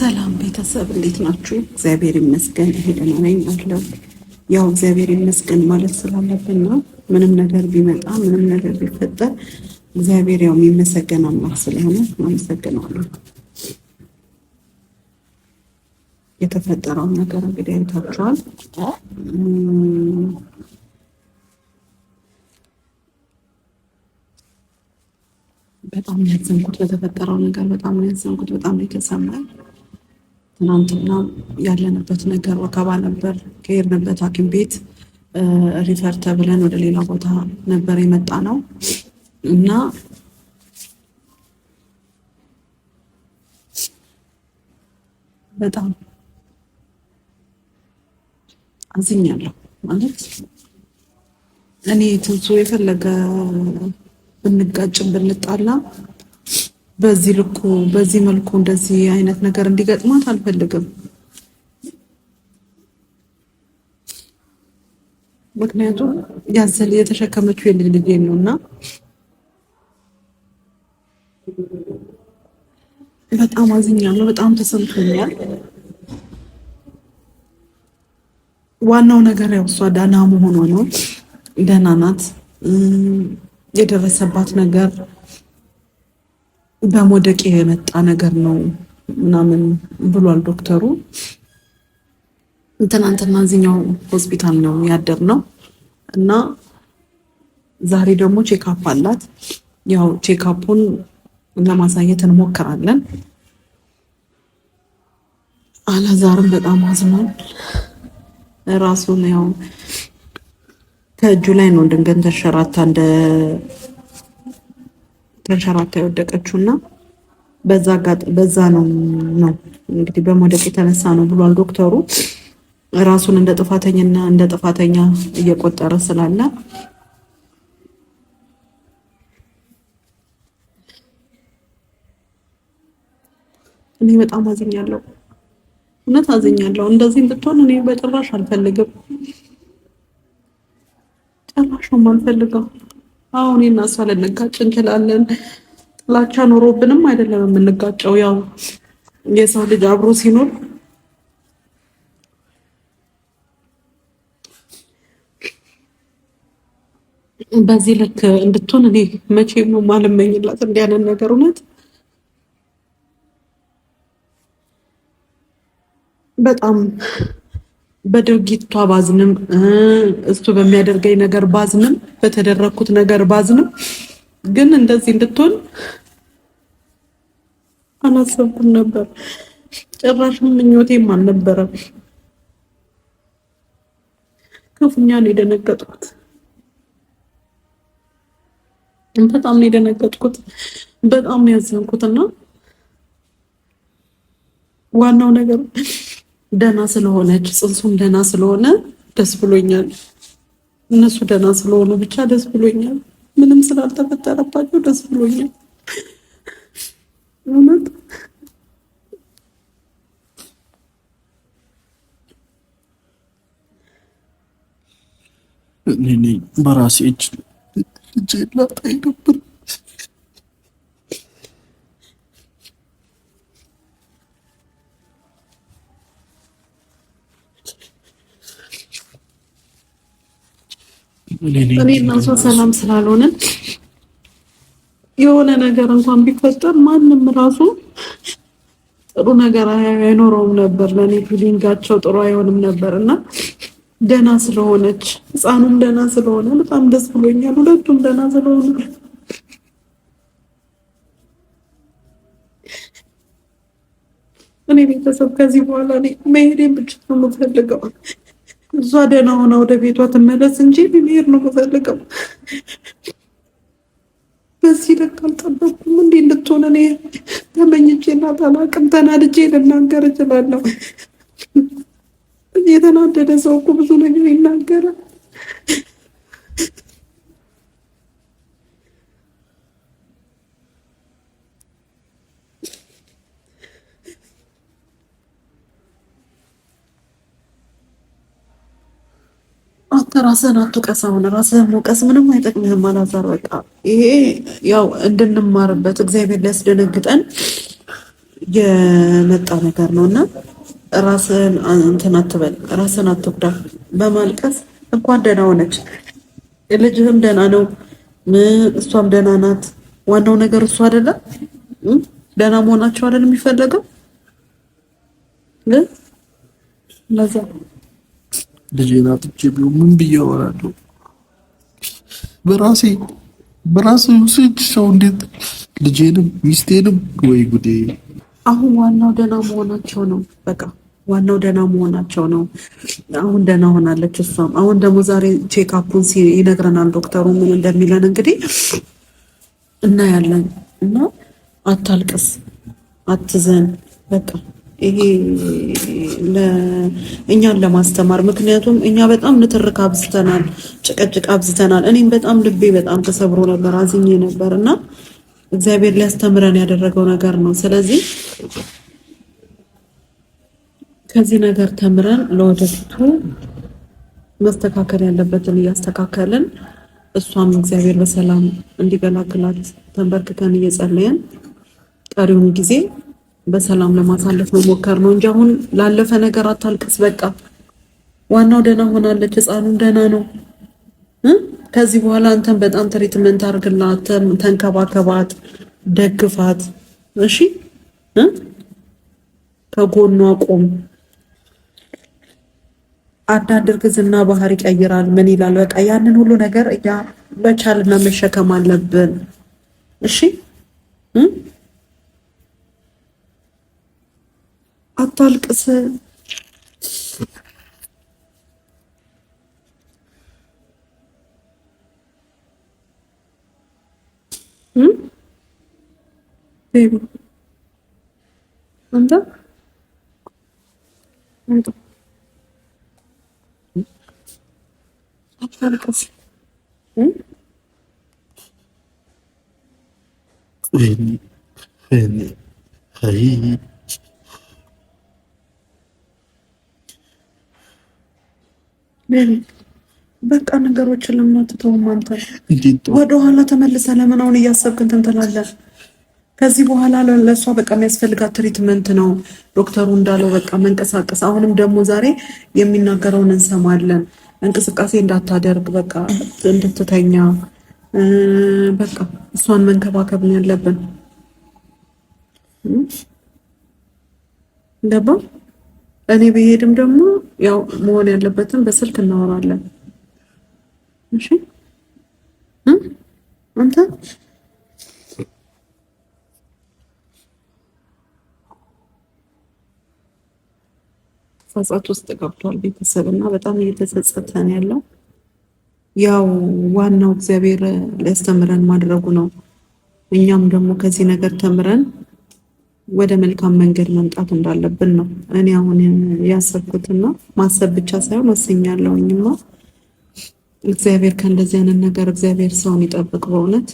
ሰላም ቤተሰብ እንዴት ናችሁ? እግዚአብሔር ይመስገን እኔ ደህና ነኝ አለሁ። ያው እግዚአብሔር ይመስገን ማለት ስላለብን ነው። ምንም ነገር ቢመጣ ምንም ነገር ቢፈጠር እግዚአብሔር ያው የሚመሰገን አምላክ ስለሆነ አመሰግናለሁ። የተፈጠረውን ነገር እንግዲህ አይታችኋል። በጣም ያዘንኩት በተፈጠረው ነገር በጣም ያዘንኩት፣ በጣም የተሰማኝ። ትናንትና ያለንበት ነገር ወከባ ነበር። ከሄድንበት ሐኪም ቤት ሪፈር ተብለን ወደ ሌላ ቦታ ነበር የመጣ ነው እና በጣም አዝኛለሁ። ማለት እኔ ትንሱ የፈለገ ብንጋጭም ብንጣላ በዚህ ልኩ በዚህ መልኩ እንደዚህ አይነት ነገር እንዲገጥማት አልፈልግም። ምክንያቱም ያዘል የተሸከመችው የልጅ ልጅ ነውና በጣም አዝኛለሁ። በጣም ተሰምቶኛል። ዋናው ነገር ያው እሷ ደህና መሆኗ ነው። ደህና ናት። የደረሰባት ነገር በመውደቅ የመጣ ነገር ነው ምናምን ብሏል ዶክተሩ። ትናንትና እዚህኛው ሆስፒታል ነው ያደርነው እና ዛሬ ደግሞ ቼክአፕ አላት። ያው ቼክአፑን ለማሳየት እንሞክራለን። አላዛርም በጣም አዝኗል። ራሱን ያው ከእጁ ላይ ነው ድንገት ተንሸራታ የወደቀችው እና በዛ ነው እንግዲህ በመውደቅ የተነሳ ነው ብሏል ዶክተሩ። ራሱን እንደ ጥፋተኛ እየቆጠረ ስላለ እኔ በጣም አዝኛለሁ። እውነት አዝኛለሁ። እንደዚህ እንድትሆን እኔ በጭራሽ አልፈልግም። ጭራሽ ነው የማልፈልገው። አሁን እኔና እሷ ልንጋጭ እንችላለን። ጥላቻ ኖሮብንም አይደለም የምንጋጨው። ያው የሰው ልጅ አብሮ ሲኖር በዚህ ልክ እንድትሆን እኔ መቼም ነው የማልመኝላት እንዲህ አይነት ነገር። እውነት በጣም በድርጊቷ ባዝንም እሱ በሚያደርገኝ ነገር ባዝንም በተደረኩት ነገር ባዝንም ግን እንደዚህ እንድትሆን አላሰብኩም ነበር። ጭራሽም ምኞቴም አልነበረም። ክፉኛ ነው የደነገጥኩት። በጣም ነው የደነገጥኩት። በጣም ነው ያዘንኩትና ዋናው ነገር ደህና ስለሆነች ጽንሱም ደህና ስለሆነ ደስ ብሎኛል። እነሱ ደህና ስለሆኑ ብቻ ደስ ብሎኛል። ምንም ስላልተፈጠረባቸው ደስ ብሎኛል። እውነት እኔ በራሴ እጅ ላጣኝ ነበር። እኔ እና እሷ ሰላም ስላልሆነን የሆነ ነገር እንኳን ቢፈጠር ማንም ራሱ ጥሩ ነገር አይኖረውም ነበር። ለኔ ፊሊንጋቸው ጥሩ አይሆንም ነበር እና ደህና ስለሆነች ህፃኑም ደህና ስለሆነ በጣም ደስ ብሎኛል። ሁለቱም ደህና ስለሆነ እኔ ቤተሰብ ከዚህ በኋላ እኔ መሄዴን ብቻ ነው የምፈልገው። እሷ ደህና ሆና ወደ ቤቷ ትመለስ እንጂ መሄድ ነው የምፈልገው። በዚህ ልክ አልጠበኩም። እንዴ እንድትሆን እኔ ተመኝቼና ታላቅም ተናድጄ ልናገር እችላለሁ። የተናደደ ሰው እኮ ብዙ ነገር ይናገራል። አንተ ራስህን አትውቀስ። አሁን ራስህን መውቀስ ምንም አይጠቅምህም አላዛር። በቃ ይሄ ያው እንድንማርበት እግዚአብሔር ሊያስደነግጠን የመጣ ነገር ነውና ራስን እንትን አትበል፣ ራስን አትጉዳ በማልቀስ። እንኳን ደህና ሆነች፣ ልጅህም ደህና ነው፣ እሷም ደህና ናት። ዋናው ነገር እሱ አይደለም ደህና መሆናቸው አይደል የሚፈለገው። ለዛ ልጄን አጥቼ ቢሆን ምን ብዬ አወራለሁ? በራሴ ውስጥ ሰው እንዴት ልጄንም ሚስቴንም ወይ ጉዴ። አሁን ዋናው ደህና መሆናቸው ነው። በቃ ዋናው ደህና መሆናቸው ነው። አሁን ደህና ሆናለች እሷም። አሁን ደግሞ ዛሬ ቼክአፑን ይነግረናል ዶክተሩ ምን እንደሚለን እንግዲህ እናያለን። እና አታልቅስ፣ አትዘን። በቃ ይሄ እኛን ለማስተማር፣ ምክንያቱም እኛ በጣም ንትርክ አብዝተናል፣ ጭቅጭቅ አብዝተናል። እኔም በጣም ልቤ በጣም ተሰብሮ ነበር፣ አዝኜ ነበር እና እግዚአብሔር ሊያስተምረን ያደረገው ነገር ነው። ስለዚህ ከዚህ ነገር ተምረን ለወደፊቱ መስተካከል ያለበትን እያስተካከልን እሷም እግዚአብሔር በሰላም እንዲገላግላት ተንበርክከን እየጸለየን ቀሪውን ጊዜ በሰላም ለማሳለፍ መሞከር ነው እንጂ አሁን ላለፈ ነገር አታልቅስ። በቃ ዋናው ደህና ሆናለች፣ ህፃኑም ደህና ነው። ከዚህ በኋላ አንተም በጣም ትሪትመንት አድርግላት፣ ተንከባከባት፣ ደግፋት። እሺ ከጎኗ ቆም። አንዳንድ እርግዝና ባህሪ ይቀይራል፣ ምን ይላል። በቃ ያንን ሁሉ ነገር እኛ መቻልና መሸከም አለብን። እሺ አታልቅስ። ቤቢ አንተ አታልቅስ። በቃ ነገሮችን ለምን አትተውም? አንተ ወደኋላ ተመልሰህ ለምን አሁን እያሰብክ እንትን ትላለህ? ከዚህ በኋላ ለእሷ በቃ የሚያስፈልጋት ትሪትመንት ነው ዶክተሩ እንዳለው፣ በቃ መንቀሳቀስ። አሁንም ደግሞ ዛሬ የሚናገረውን እንሰማለን። እንቅስቃሴ እንዳታደርግ፣ በቃ እንድትተኛ፣ በቃ እሷን መንከባከብ ነው ያለብን። ገባ? እኔ ብሄድም ደግሞ ያው መሆን ያለበትን በስልክ እናወራለን። እሺ አንተ ጸጸት ውስጥ ገብቷል ቤተሰብ እና በጣም እየተጸጸተ ነው ያለው። ያው ዋናው እግዚአብሔር ሊያስተምረን ማድረጉ ነው። እኛም ደግሞ ከዚህ ነገር ተምረን ወደ መልካም መንገድ መምጣት እንዳለብን ነው እኔ አሁን ያሰብኩትና ማሰብ ብቻ ሳይሆን ወስኛለሁኝማ። እግዚአብሔር ከእንደዚህ አይነት ነገር እግዚአብሔር ሰውን ይጠብቅ። በእውነት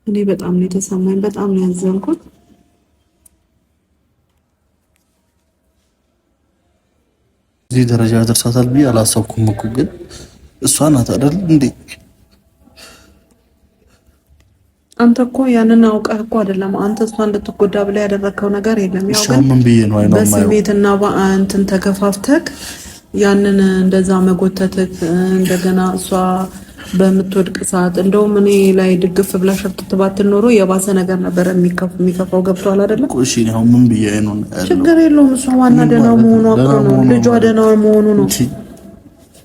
እኔ በጣም ነው የተሰማኝ፣ በጣም ነው ያዘንኩት። እዚህ ደረጃ ደርሳታል ብዬ አላሰብኩም እኮ። ግን እሷ ናት አይደል እንዴ? አንተ እኮ ያንን አውቀህ እኮ አይደለም አንተ እሷ እንድትጎዳ ብለህ ያደረግከው ነገር የለም። ያው ግን ምን ብዬ ነው አይነው በስሜትና በእንትን ተከፋፍተህ ያንን እንደዛ መጎተትህ፣ እንደገና እሷ በምትወድቅ ሰዓት እንደውም እኔ ላይ ድግፍ ብላ ሸርጥት ባትል ኖሮ የባሰ ነገር ነበር የሚከፋው። ገብቷል አይደለም? እሺ ነው ምን ብዬ ነው? ችግር የለውም። እሷ ዋና ደህና መሆኗ እኮ ነው፣ ልጇ ደህና መሆኑ ነው።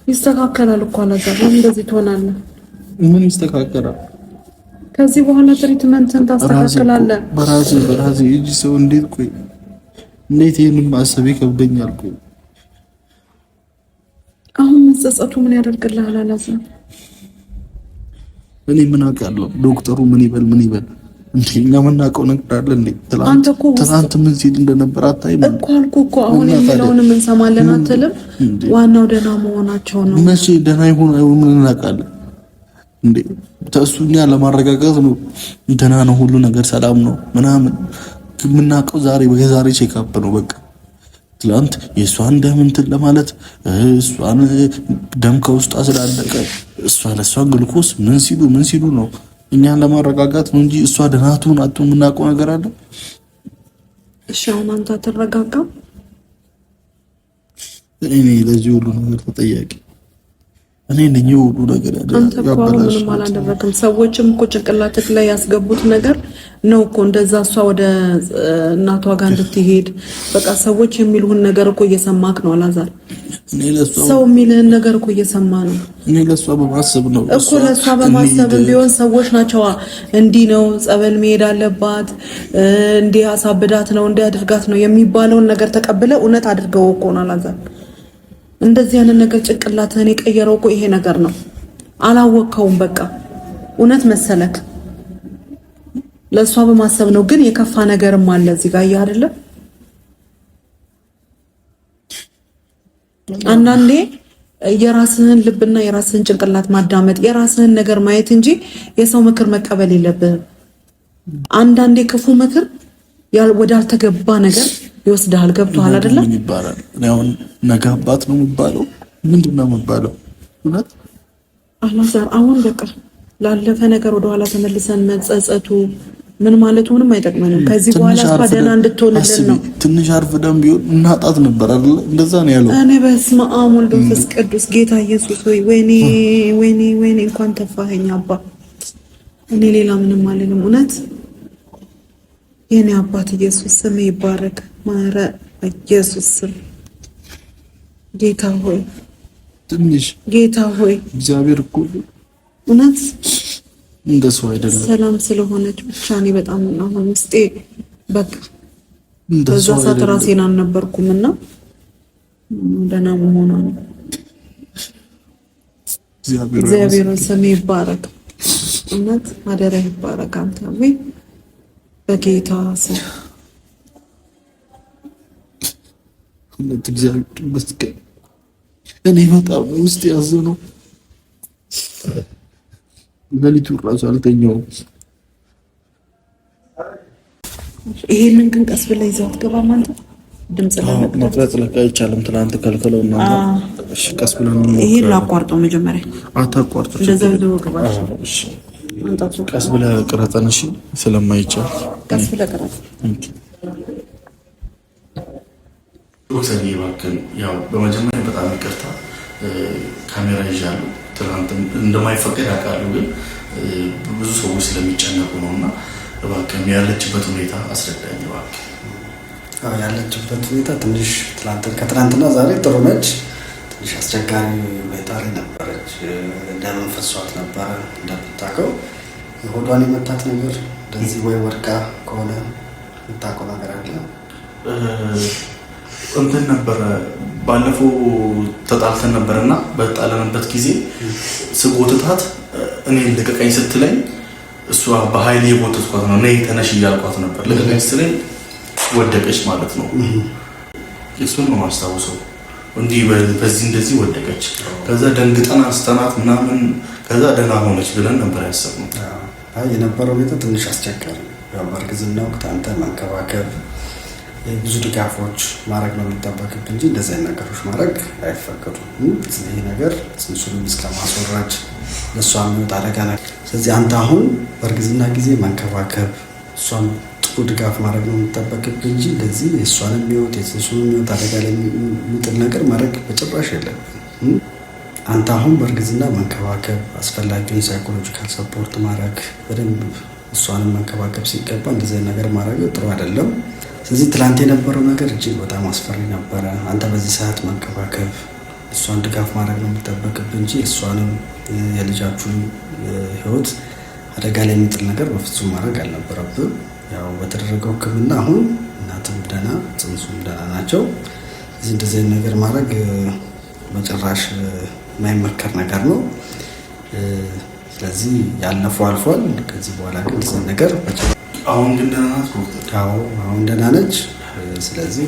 ይስተካከላል እኮ አላዛ። እንደዚህ ትሆናለህ። ምን ይስተካከላል? ከዚህ በኋላ ትሪትመንትን ታስተካክላለህ። በራሴ እጅ ሰው እንዴት ቆይ እንዴት ይሄንን ማሰብ ይከብደኛል እኮ። አሁን መጸጸቱ ምን ያደርግልሃል አላዛ? እኔ ምን አውቃለሁ? ዶክተሩ ምን ይበል እንዴ? እኛ የምናውቀው ነገር አለ እንዴ? ትናንት ምን ሲል እንደነበር አታይም እኮ አልኩህ እኮ። አሁን የሚለውንም እንሰማለን አትልም? ዋናው ደህና መሆናቸው ነው። መቼ ደህና ይሆን ምን እናውቃለን እንዴ? ተሱኛ ለማረጋጋት ነው ደህና ነው፣ ሁሉ ነገር ሰላም ነው ምናምን የምናውቀው የዛሬ ቼክአፕ ነው በቃ። ትላንት የእሷን ደም እንትን ለማለት እሷን ደም ከውስጧ ስላለቀ ለእሷ ግሉኮስ ምን ሲሉ ነው እኛን ለማረጋጋት ነው እንጂ እሷ ደህና ትሁን አትሁን የምናውቀው ነገር አለ? እሺ አሁን አንተ አትረጋጋም? እኔ ለዚህ ሁሉ ነገር ተጠያቂ እኔ ነኝ። ሁሉ ነገር አንተ እኮ ምንም አላደረግም። ሰዎችም እኮ ጭንቅላትህ ላይ ያስገቡት ነገር ነው እኮ እንደዛ እሷ ወደ እናቷ ጋር እንድትሄድ በቃ ሰዎች የሚሉህን ነገር እኮ እየሰማክ ነው አላዛር። ሰው የሚልህን ነገር እኮ እየሰማ ነው። እኔ ለሷ በማሰብ ነው እኮ ለሷ በማሰብ ቢሆን ሰዎች ናቸው እንዲህ ነው ጸበል መሄድ አለባት እንዲህ አሳብዳት ነው እንዲህ አድርጋት ነው የሚባለውን ነገር ተቀብለ እውነት አድርገው እኮ ነው አላዛር። እንደዚህ አይነት ነገር ጭንቅላትህን የቀየረው እኮ ይሄ ነገር ነው። አላወቅከውም። በቃ እውነት መሰለክ ለሷ በማሰብ ነው። ግን የከፋ ነገርም አለ እዚህ ጋር አይደለ? አንዳንዴ የራስህን ልብና የራስህን ጭንቅላት ማዳመጥ የራስህን ነገር ማየት እንጂ የሰው ምክር መቀበል የለብህም። አንዳንዴ ክፉ ምክር ወዳልተገባ ነገር ይወስዳል። ገብቶሃል አይደለ? ምን ይባላል? አሁን ነገ አባት ነው የሚባለው ምንድነው የሚባለው? እውነት አላዛር አሁን በቃ ላለፈ ነገር ወደኋላ ተመልሰን መጸጸቱ ምን ማለቱ ምንም አይጠቅመንም። ከዚህ በኋላ አስፋደና እንድትሆንልን ነው። ትንሽ አርፍደን ቢሆን እናጣት ነበር አይደል? እንደዛ ነው ያለው። እኔ በስመ አብ ወወልድ ወመንፈስ ቅዱስ ጌታ ኢየሱስ ሆይ ወይኔ እንኳን ተፋኸኝ አባ። እኔ ሌላ ምንም አልልም። እውነት የኔ አባት ኢየሱስ ስም ይባረክ። ማረ ኢየሱስ ስም ጌታ ሆይ ትንሽ ጌታ ሆይ እግዚአብሔር እኮ እውነት እንደሱ አይደለም። ሰላም ስለሆነች ብቻ እኔ በጣም አሁን ውስጤ በቃ በዛ ሰዓት ራሴን አልነበርኩምና ደህና መሆኗ ነው። እግዚአብሔር ስም ይባረክ። እውነት ማደሪያ ይባረክ። አንተ ወይ በጌታ ስም እውነት እግዚአብሔር ይመስገን። እኔ በጣም ውስጥ ያዘነው ለሊቱ ራሱ አልተኛውም። ይሄንን ግን ቀስ ብለህ ይዘው አትገባም አንተ? ድምጽ መቅረጽ ለካ አይቻልም። ትናንት ከልክለውና እሺ፣ ቀስ ብለህ ነው። ይሄን ላቋርጠው መጀመሪያ። አታቋርጠው። እንደዛ ነው ገባ። እሺ፣ ቀስ ብለህ ቅረጸን። እሺ፣ ስለማይቻል ቀስ ብለህ ቅረጽ። ዶክተር ይባክን፣ ያው በመጀመሪያ በጣም ይቅርታ ካሜራ ይዣለሁ። ትናንት እንደማይፈቀድ አውቃለሁ፣ ግን ብዙ ሰዎች ስለሚጨነቁ ነውና እባክህ ያለችበት ሁኔታ አስረዳኝ እባክህ። ያለችበት ሁኔታ ትንሽ ከትናንትና ዛሬ ጥሩ ነች። ትንሽ አስቸጋሪ ሁኔታ ላይ ነበረች። ደም ፈሷት ነበረ። እንደምታውቀው የሆዷን የመታት ነገር እንደዚህ ወይ ወድቃ ከሆነ የምታውቀው ነገር አለ እንትን ነበረ። ባለፈው ተጣልተን ነበርና በጣለንበት ጊዜ ስጎትታት እኔ ልቀቀኝ ስትለኝ እሷ በኃይል የቦተትኳት ነው። ነይ ተነሽ እያልኳት ነበር። ልቀቀኝ ስትለኝ ወደቀች ማለት ነው። እሱን ነው ማስታወሰው። እንዲህ በዚህ እንደዚህ ወደቀች። ከዛ ደንግጠን አንስተናት ምናምን ከዛ ደህና ሆነች ብለን ነበር ያሰብነው። የነበረው ሁኔታ ትንሽ አስቸጋሪ ነው። ያው በእርግዝና ወቅት አንተ መንከባከብ ብዙ ድጋፎች ማድረግ ነው የሚጠበቅብህ እንጂ እንደዚህ አይነት ነገሮች ማድረግ አይፈቀዱም። ይህ ነገር ጽንሱንም እስከማስወረድ ለእሷ የሚወጣ አደጋ ነገር። ስለዚህ አንተ አሁን በእርግዝና ጊዜ መንከባከብ እሷን ጥሩ ድጋፍ ማድረግ ነው የሚጠበቅብህ እንጂ እንደዚህ የእሷን የሚወጥ የጽንሱን የሚወጥ አደጋ ላይ የሚጥል ነገር ማድረግ በጭራሽ የለብህም። አንተ አሁን በእርግዝና መንከባከብ፣ አስፈላጊውን ሳይኮሎጂካል ሰፖርት ማድረግ፣ በደንብ እሷንም መንከባከብ ሲገባ እንደዚህ አይነት ነገር ማድረግ ጥሩ አይደለም። ስለዚህ ትላንት የነበረው ነገር እጅግ በጣም አስፈሪ ነበረ። አንተ በዚህ ሰዓት መንከባከብ እሷን ድጋፍ ማድረግ ነው የሚጠበቅብህ እንጂ እሷንም የልጃችሁን ሕይወት አደጋ ላይ የሚጥል ነገር በፍጹም ማድረግ አልነበረብህም። ያው በተደረገው ሕክምና አሁን እናትም ደህና ጽንሱም ደህና ናቸው። እዚህ እንደዚህ አይነት ነገር ማድረግ በጭራሽ የማይመከር ነገር ነው። ስለዚህ ያለፈው አልፏል። ከዚህ በኋላ ግን እንደዚህ ነገር አሁን ግን ደህና ናት ዶክተር? አዎ አሁን ደህና ነች። ስለዚህ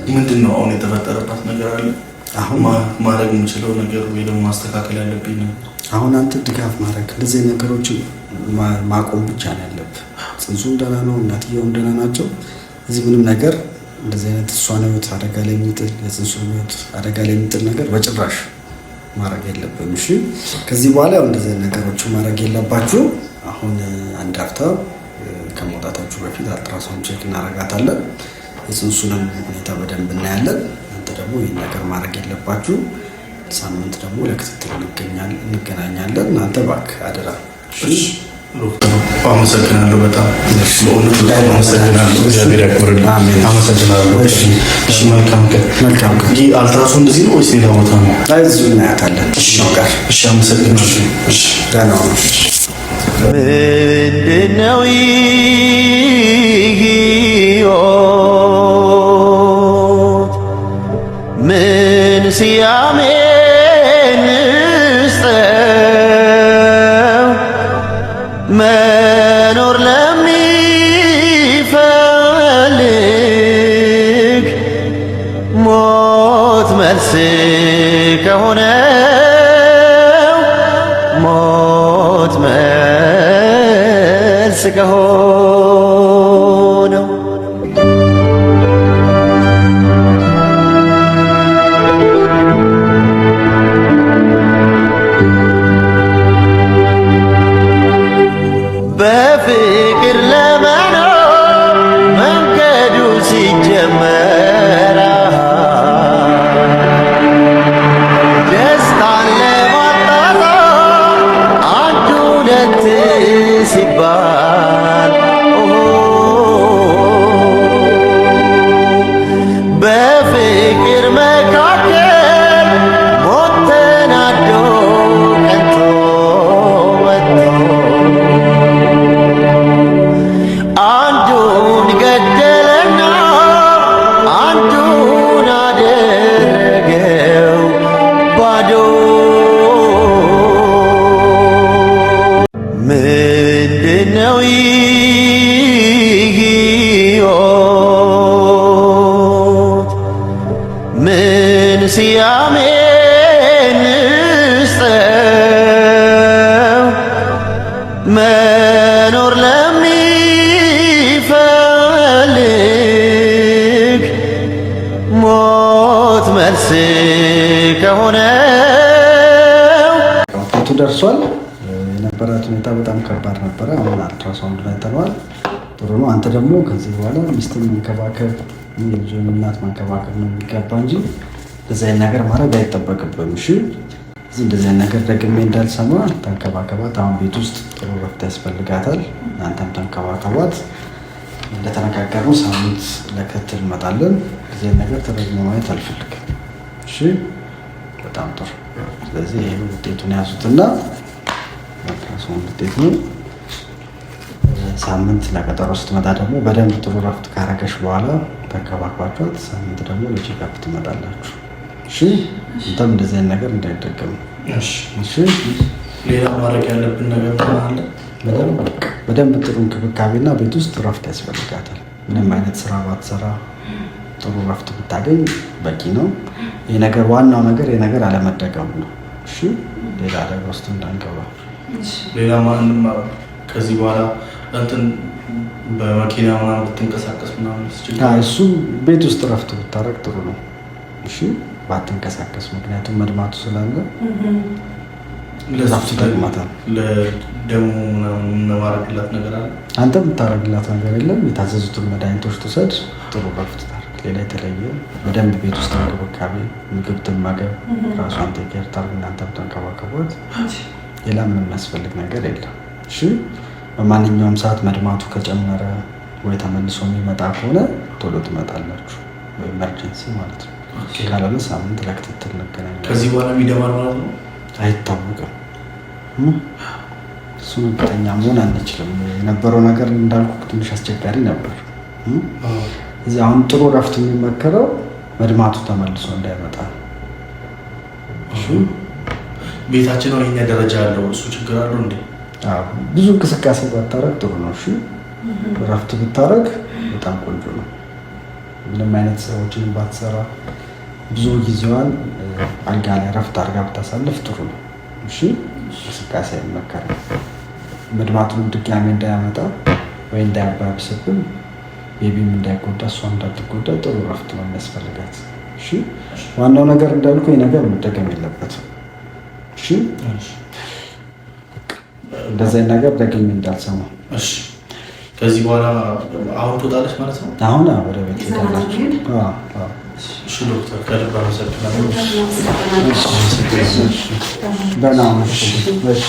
ምንድን ነው አሁን የተፈጠረባት ነገር አለ? አሁን ማድረግ የምችለው ነገር ወይ ደግሞ ማስተካከል ያለብኝ ነው? አሁን አንተ ድጋፍ ማድረግ እንደዚህ ነገሮችን ማቆም ብቻ ነው ያለብህ። ጽንሱም ደህና ነው፣ እናትየውም ደህና ናቸው። እዚህ ምንም ነገር እንደዚህ አይነት እሷን ሕይወት አደጋ ላይ የሚጥል የጽንሱን ሕይወት አደጋ ላይ የሚጥል ነገር በጭራሽ ማድረግ የለብህም። እሺ፣ ከዚህ በኋላ ያው እንደዚህ ነገሮችን ማድረግ የለባችሁ። አሁን አንድ አፍታ ከመውጣታችሁ በፊት አልትራሳውንድ ቼክ እናደርጋታለን። የፅንሱንም ሁኔታ በደንብ እናያለን። አንተ ደግሞ ይህን ነገር ማድረግ የለባችሁ። ሳምንት ደግሞ ለክትትል እንገናኛለን። እናንተ እባክህ አደራ። አመሰግናለሁ። በጣም አመሰግናለሁ። እግዚአብሔር ያክብርልኝ። አመሰግናለሁ። እሺ መልካም ቀን። ይህ አልትራሶ እንደዚህ ነው ወይስ ሌላ ቦታ ነው? እዚሁ እናያታለን። እሺ አመሰግናለሁ። እሺ ደህና ነው። ምንድነው ምን ስያሜ እንስጠው? መኖር ለሚፈልግ ሞት መልስ ከሆነው ሞት መልስ ከሆነው በፍቅር ለመኖር መንገዱ ሲጀመር ደስታን ለማጣጣም አንድ ሁለት ሲባል በፍቅር መካከል ሞት ተናዶ ቀንቶ ወጥቶ አንዱን ገደለና አንዱን አደረገው ባዶ። ምንድነው ሕይወት? ምን ስያሜ እንስጠው? መኖር ለሚፈልግ ሞት መልስ ከሆነው ውጤቱ ደርሷል። የነበራት ሁኔታ በጣም ከባድ ነበረ። አሁን አልትራሳውንድ ላይ ተነዋል። ጥሩ ነው። አንተ ደግሞ ከዚህ በኋላ ሚስትን መንከባከብ፣ የልጅን እናት መንከባከብ ነው የሚገባ እንጂ እንደዚህ አይነት ነገር ማድረግ አይጠበቅብም። እሺ እንደዚህ አይነት ነገር ደግሜ እንዳልሰማ ተንከባከባት። አሁን ቤት ውስጥ ጥሩ ረፍት ያስፈልጋታል። እናንተም ተንከባከባት። እንደተነጋገርነው ሳምንት ለክትትል እንመጣለን። ጊዜ ነገር ተደግሞ ማየት አልፈልግም። እሺ በጣም ጥሩ። ስለዚህ ይሄን ውጤቱን ያዙትና አልትራሳውንድ ውጤት ነው። ሳምንት ለቀጠሮ ስትመጣ ደግሞ በደንብ ጥሩ ረፍት ካረገሽ በኋላ ተንከባክባችኋት ሳምንት ደግሞ ለቼክአፕ ትመጣላችሁ። እሺ እንተም እንደዚህ አይነት ነገር እንዳይደገም። እሺ ሌላ ማድረግ ያለብን ነገር አለ? በደንብ ጥሩ እንክብካቤና ቤት ውስጥ ረፍት ያስፈልጋታል። ምንም አይነት ስራ ባትሰራ ጥሩ ረፍት ብታገኝ በቂ ነው። ይህ ነገር ዋናው ነገር የነገር አለመደገሙ ነው። እሺ ሌላ አደጋ ውስጥ እንዳንገባ። ሌላ ማንም ከዚህ በኋላ እንትን በመኪና ምናምን ብትንቀሳቀስ ምናምን እሱ ቤት ውስጥ ረፍት ብታረግ ጥሩ ነው። እሺ ባትንቀሳቀስ፣ ምክንያቱም መድማቱ ስላለ ለዛፍ ይጠቅማታል። ለደሙ ምናምን ማረግላት ነገር አለ? አንተ የምታረግላት ነገር የለም። የታዘዙትን መድኃኒቶች ትውሰድ፣ ጥሩ ረፍት ታርግ። ሌላ የተለየ በደንብ ቤት ውስጥ እንክብካቤ፣ ምግብ ትመገብ፣ ራሷን ቴኬር ታርግ። እናንተም ተንከባከቧት። ሌላ ምንም የሚያስፈልግ ነገር የለም። እሺ በማንኛውም ሰዓት መድማቱ ከጨመረ ወይ ተመልሶ የሚመጣ ከሆነ ቶሎ ትመጣላችሁ፣ ወይ ኤመርጀንሲ ማለት ነው። ካልሆነ ሳምንት ለክትትል እንገናኛለን። ከዚህ በኋላ የሚደማር ማለት ነው አይታወቅም። እሱን እርግጠኛ መሆን አንችልም። የነበረው ነገር እንዳልኩ ትንሽ አስቸጋሪ ነበር። እዚህ አሁን ጥሩ ረፍት የሚመከረው መድማቱ ተመልሶ እንዳይመጣ። ቤታችን ነው የኛ ደረጃ ያለው እሱ ችግር አለው እንዴ? ብዙ እንቅስቃሴ ባታረግ ጥሩ ነው። እሺ ረፍት ብታረግ በጣም ቆንጆ ነው። ምንም አይነት ሰዎችን ባትሰራ ብዙ ጊዜዋን አልጋ ላይ ረፍት አድርጋ ብታሳልፍ ጥሩ ነው። እሺ እንቅስቃሴ አይመከርም። መድማቱን ድጋሜ እንዳያመጣ ወይ እንዳያባብስብን፣ ቤቢም እንዳይጎዳ፣ እሷ እንዳትጎዳ ጥሩ ረፍት ነው የሚያስፈልጋት። እሺ ዋናው ነገር እንዳልኩ ይህ ነገር መደገም የለበትም። እሺ እንደዚህ ነገር ደግሜ እንዳልሰማ። እሺ ከዚህ በኋላ አሁን ትወጣለች ማለት ነው? አሁን ወደ ቤት ትሄዳላችሁ? እሺ ዶክተር ከልብ አመሰግናለሁ። ደህና ነሽ? እሺ